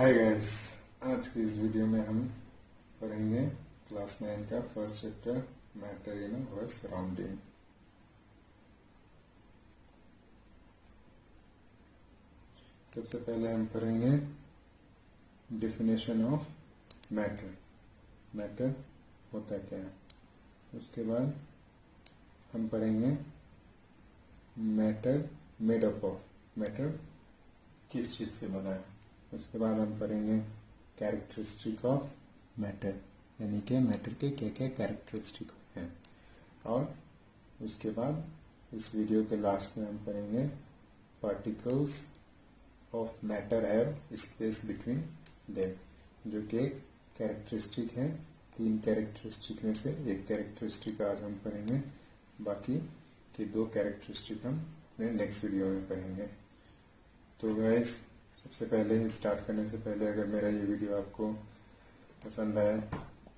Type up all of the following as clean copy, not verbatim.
Hi guys, आज की इस वीडियो में हम पढ़ेंगे क्लास 9 का first chapter matter in our surrounding. सबसे पहले हम पढ़ेंगे डेफिनेशन ऑफ मैटर। मैटर होता क्या है। उसके बाद हम पढ़ेंगे matter made up of, matter किस चीज से बना है। उसके बाद हम पढ़ेंगे कैरेक्टरिस्टिक ऑफ मैटर, यानी कि मैटर के क्या क्या कैरेक्टरिस्टिक हैं। और उसके बाद इस वीडियो के लास्ट में हम पढ़ेंगे particles of matter have space between them, जो कि एक कैरेक्टरिस्टिक है। 3 कैरेक्टरिस्टिक में से एक कैरेक्टरिस्टिक आज हम पढ़ेंगे, बाकी के 2 कैरेक्टरिस्टिक हम अपने नेक्स्ट वीडियो में पढ़ेंगे। तो गाइस, सबसे पहले स्टार्ट करने से पहले अगर मेरा ये वीडियो आपको पसंद आए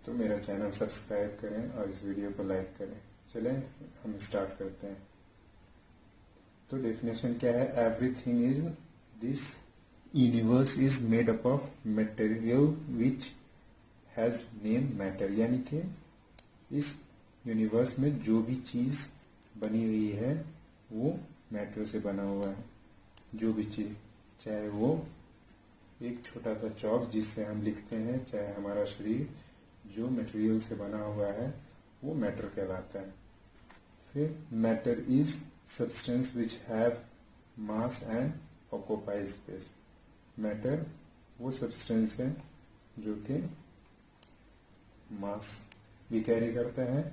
तो मेरा चैनल सब्सक्राइब करें और इस वीडियो को लाइक करें। चलें हम स्टार्ट करते हैं। तो डेफिनेशन क्या है। Everything is this universe is made up of material which has name matter, यानी कि इस यूनिवर्स में जो भी चीज बनी हुई है वो मैटर से बना हुआ है। जो भी चीज, चाहे वो एक छोटा सा चौक जिससे हम लिखते हैं, चाहे हमारा शरीर, जो मटेरियल से बना हुआ है वो मैटर कहलाता है। फिर matter is substance which have mass and occupy space. Matter वो सब्सटेंस है जो कि मास भी कैरी करता है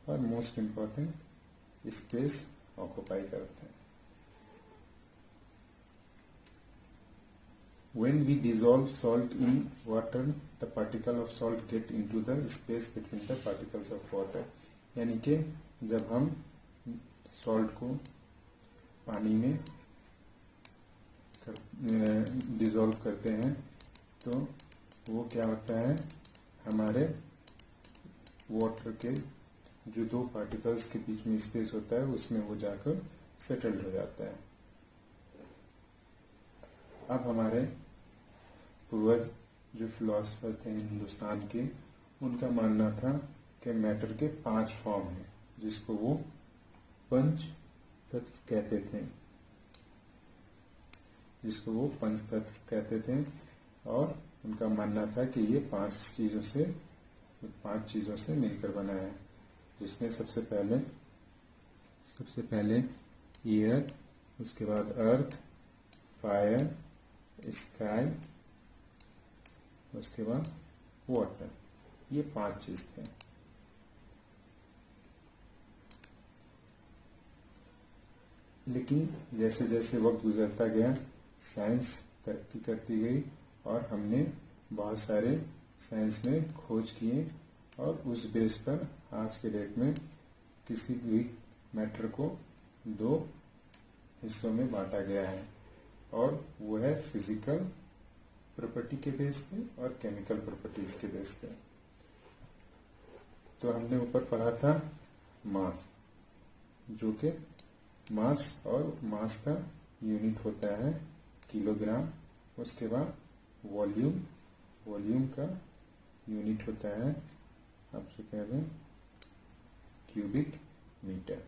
और मोस्ट इम्पोर्टेंट स्पेस ऑक्यूपाई करता है। When we dissolve salt in water, the particle of salt get into the space between the particles of water. यानी कि जब हम सॉल्ट को पानी में डिसॉल्व करते हैं तो वो क्या होता है, हमारे वाटर के जो 2 पार्टिकल्स के बीच में स्पेस होता है उसमें वो जाकर सेटल्ड हो जाता है। अब हमारे पूर्वज जो फिलोसफर थे हिंदुस्तान के, उनका मानना था कि मैटर के 5 फॉर्म हैं, जिसको वो पंच तत्व कहते थे। और उनका मानना था कि ये 5 चीजों से मिलकर बना है, जिसमें सबसे पहले एयर, उसके बाद अर्थ, फायर, स्काई, उसके बाद वाटर। ये 5 चीज थे। लेकिन जैसे जैसे वक्त गुजरता गया, साइंस तरक्की करती गई और हमने बहुत सारे साइंस में खोज किए और उस बेस पर आज के डेट में किसी भी मैटर को 2 हिस्सों में बांटा गया है, और वो है फिजिकल प्रॉपर्टी के बेस पे और केमिकल प्रॉपर्टीज के बेस पे। तो हमने ऊपर पढ़ा था मास, जो कि मास और मास का यूनिट होता है किलोग्राम। उसके बाद वॉल्यूम का यूनिट होता है, आपसे कह दें, cubic meter.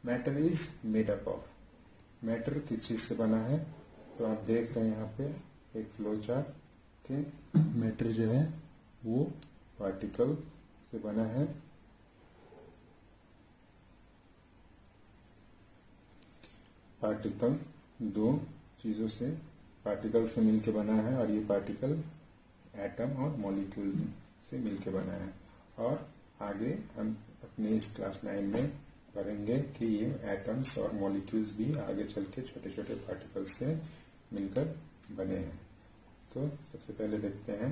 Matter is made up of, matter किस चीज से बना है। तो आप देख रहे हैं यहाँ पे एक फ्लो चार्ट के मैटर जो है वो पार्टिकल से बना है। पार्टिकल 2 चीजों से, पार्टिकल से मिलके बना है, और ये पार्टिकल एटम और मॉलिक्यूल से मिलके बना है। और आगे हम अपने इस क्लास 9 में करेंगे कि ये एटम्स और मॉलिक्यूल्स भी आगे चल के छोटे छोटे पार्टिकल्स से मिलकर बने हैं। तो सबसे पहले देखते हैं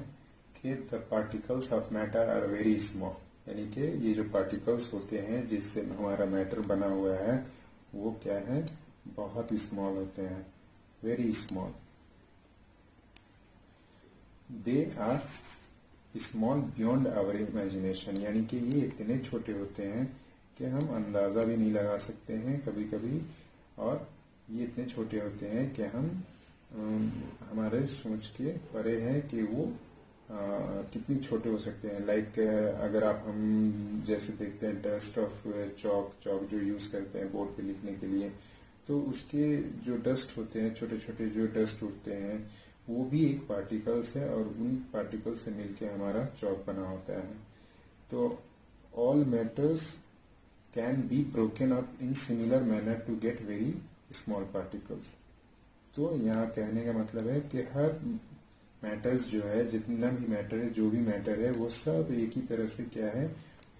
कि the particles of matter are very small, यानी कि ये जो पार्टिकल्स होते हैं जिससे हमारा मैटर बना हुआ है वो क्या है, बहुत स्मॉल होते हैं, very small. They are small beyond our imagination, यानी कि ये इतने छोटे होते हैं कि हम अंदाजा भी नहीं लगा सकते हैं कभी कभी, और ये इतने छोटे होते हैं कि हम हमारे सोच के परे है कि वो कितनी छोटे हो सकते हैं। लाइक अगर आप हम जैसे देखते हैं डस्ट ऑफ चौक जो यूज करते हैं बोर्ड पे लिखने के लिए, तो उसके जो डस्ट होते हैं, छोटे छोटे जो डस्ट उठते हैं, वो भी एक पार्टिकल्स है और उन पार्टिकल्स से मिलके हमारा चौक बना होता है। तो all matters can be broken up in similar manner to get very small particles. तो यहाँ कहने का मतलब है कि हर मैटर्स जो है, जितना भी मैटर है, जो भी मैटर है, वो सब एक ही तरह से क्या है,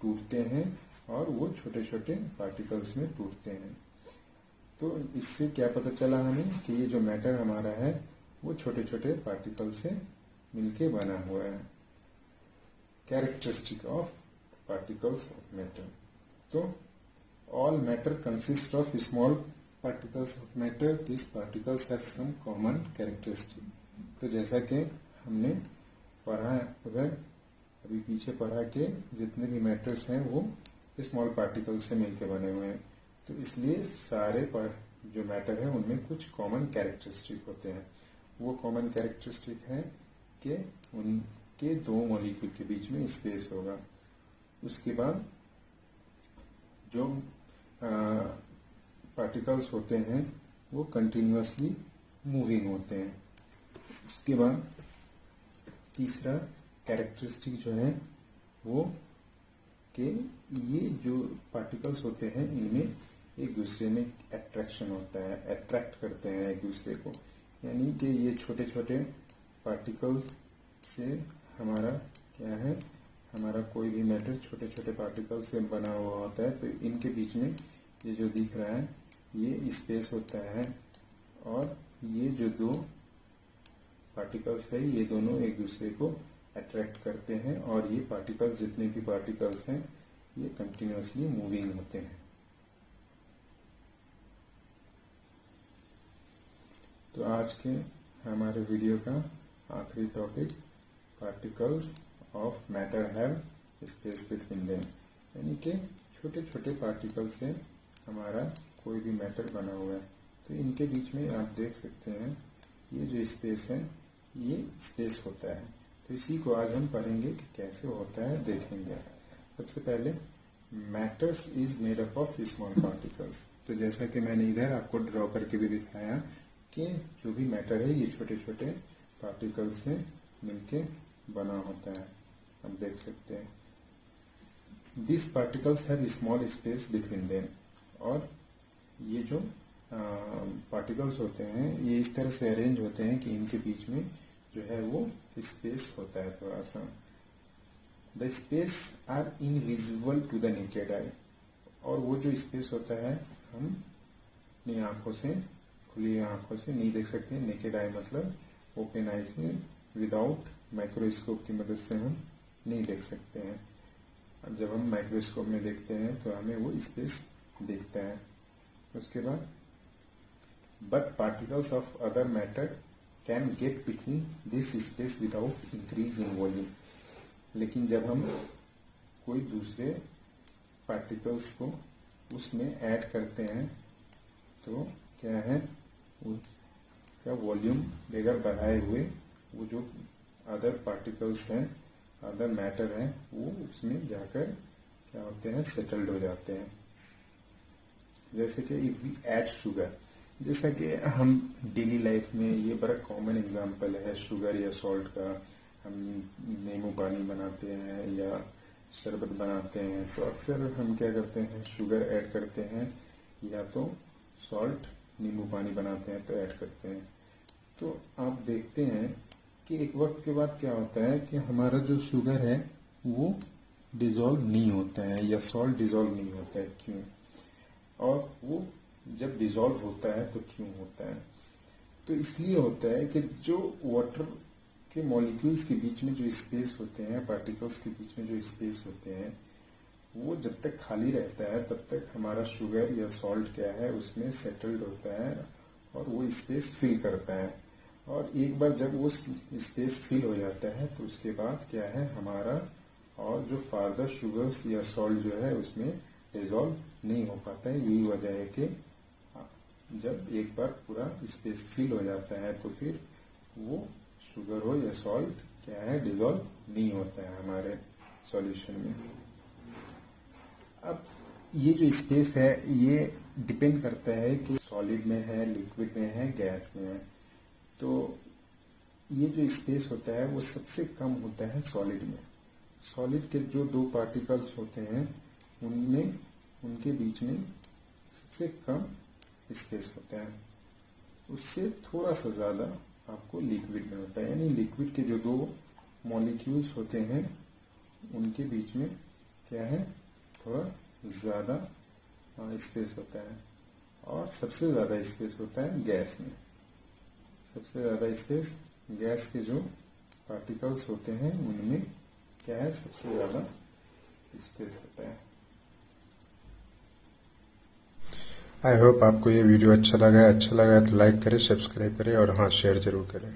टूटते हैं और वो छोटे छोटे पार्टिकल्स में टूटते हैं। तो इससे क्या पता चला हमें कि ये जो मैटर हमारा है वो छोटे छोटे पार्टिकल से मिलके बना हुआ है। Characteristic of particles of matter. तो all matter consist of small particles of matter, this particles have some common characteristic. तो जैसा कि हमने पढ़ा उधर अभी पीछे पढ़ा कि जितने भी मैटर्स हैं वो स्मॉल पार्टिकल्स से मिलकर बने हुए हैं, तो इसलिए सारे जो मैटर है उनमें कुछ कॉमन कैरेक्टरिस्टिक होते हैं। वो कॉमन कैरेक्टरिस्टिक है कि उनके दो मॉलिक्यूल के बीच में स्पेस होगा। उसके बाद जो पार्टिकल्स होते हैं वो कंटिन्यूअसली मूविंग होते हैं। उसके बाद तीसरा कैरेक्टरिस्टिक जो है वो कि ये जो पार्टिकल्स होते हैं इनमें एक दूसरे में अट्रैक्शन होता है, अट्रैक्ट करते हैं एक दूसरे को। यानी कि ये छोटे छोटे पार्टिकल्स से हमारा क्या है, हमारा कोई भी मैटर छोटे छोटे पार्टिकल्स से बना हुआ होता है, तो इनके बीच में ये जो दिख रहा है ये स्पेस होता है और ये जो दो पार्टिकल्स है ये दोनों एक दूसरे को अट्रैक्ट करते हैं और ये पार्टिकल्स, जितने भी पार्टिकल्स हैं, ये कंटिन्यूअसली मूविंग होते हैं। तो आज के हमारे वीडियो का आखिरी topic, particles of matter have space between them, यानी कि छोटे छोटे पार्टिकल से हमारा कोई भी मैटर बना हुआ है, तो इनके बीच में आप देख सकते हैं ये जो स्पेस है ये स्पेस होता है। तो इसी को आज हम पढ़ेंगे कि कैसे होता है, देखेंगे। सबसे पहले matters is made up of small particles. तो जैसा कि मैंने इधर आपको ड्रॉ करके भी दिखाया कि जो भी मैटर है ये छोटे छोटे पार्टिकल्स से मिलके बना होता है, आप देख सकते हैं। This particles have small space between them. और ये जो पार्टिकल्स होते हैं ये इस तरह से अरेंज होते हैं कि इनके बीच में जो है वो स्पेस होता है थोड़ा सा। The space are invisible to the naked eye. और वो जो स्पेस होता है हम अपनी आंखों से, खुली आंखों से नहीं देख सकते। नेकेड आई मतलब ओपन आई से, विदाउट माइक्रोस्कोप की मदद से हम नहीं देख सकते हैं। और जब हम माइक्रोस्कोप में देखते हैं तो हमें वो स्पेस दिखता है। उसके बाद but particles of other matter can get between this space without increase in volume. लेकिन जब हम कोई दूसरे पार्टिकल्स को उसमें ऐड करते हैं तो क्या है, उसका वॉल्यूम बगैर बढ़ाए हुए वो जो अदर पार्टिकल्स हैं, अदर मैटर हैं, वो उसमें जाकर क्या होते हैं, सेटल्ड हो जाते हैं। जैसे कि इफ वी ऐड शुगर, जैसा कि हम डेली लाइफ में, ये बड़ा कॉमन एग्जांपल है शुगर या सॉल्ट का। हम नींबू पानी बनाते हैं या शरबत बनाते हैं तो अक्सर हम क्या करते हैं, शुगर ऐड करते हैं या तो सॉल्ट, नींबू पानी बनाते हैं तो ऐड करते हैं। तो आप देखते हैं कि एक वक्त के बाद क्या होता है कि हमारा जो शुगर है वो डिजॉल्व नहीं होता है या सॉल्ट डिजॉल्व नहीं होता है। क्यों? और वो जब डिजॉल्व होता है तो क्यों होता है? तो इसलिए होता है कि जो वाटर के मॉलिक्यूल्स के बीच में जो स्पेस होते हैं, पार्टिकल्स के बीच में जो स्पेस होते हैं, वो जब तक खाली रहता है तब तक हमारा शुगर या सॉल्ट क्या है उसमें सेटल्ड होता है और वो स्पेस फिल करता है। और एक बार जब वो स्पेस फिल हो जाता है तो उसके बाद क्या है, हमारा और जो फार्दर शुगर्स या सॉल्ट जो है उसमें डिजॉल्व नहीं हो पाता है। यही वजह है कि जब एक बार पूरा स्पेस फिल हो जाता है तो फिर वो शुगर हो या सॉल्ट क्या है, डिजॉल्व नहीं होता है हमारे सॉल्यूशन में। अब ये जो स्पेस है ये डिपेंड करता है कि सॉलिड में है, लिक्विड में है, गैस में है। तो ये जो स्पेस होता है वो सबसे कम होता है सॉलिड में। सॉलिड के जो दो पार्टिकल्स होते हैं उनमें उनके बीच में सबसे कम स्पेस होता है, उससे थोड़ा सा ज़्यादा आपको लिक्विड में होता है। यानी लिक्विड के जो दो मॉलिक्यूल्स होते हैं उनके बीच में क्या है, थोड़ा ज़्यादा स्पेस होता है। और सबसे ज़्यादा स्पेस होता है गैस में। सबसे ज़्यादा स्पेस गैस के जो पार्टिकल्स होते हैं उनमें क्या है, सबसे ज़्यादा स्पेस होता है। आई होप आपको ये वीडियो अच्छा लगा है तो लाइक करें, सब्सक्राइब करें और हाँ शेयर जरूर करें।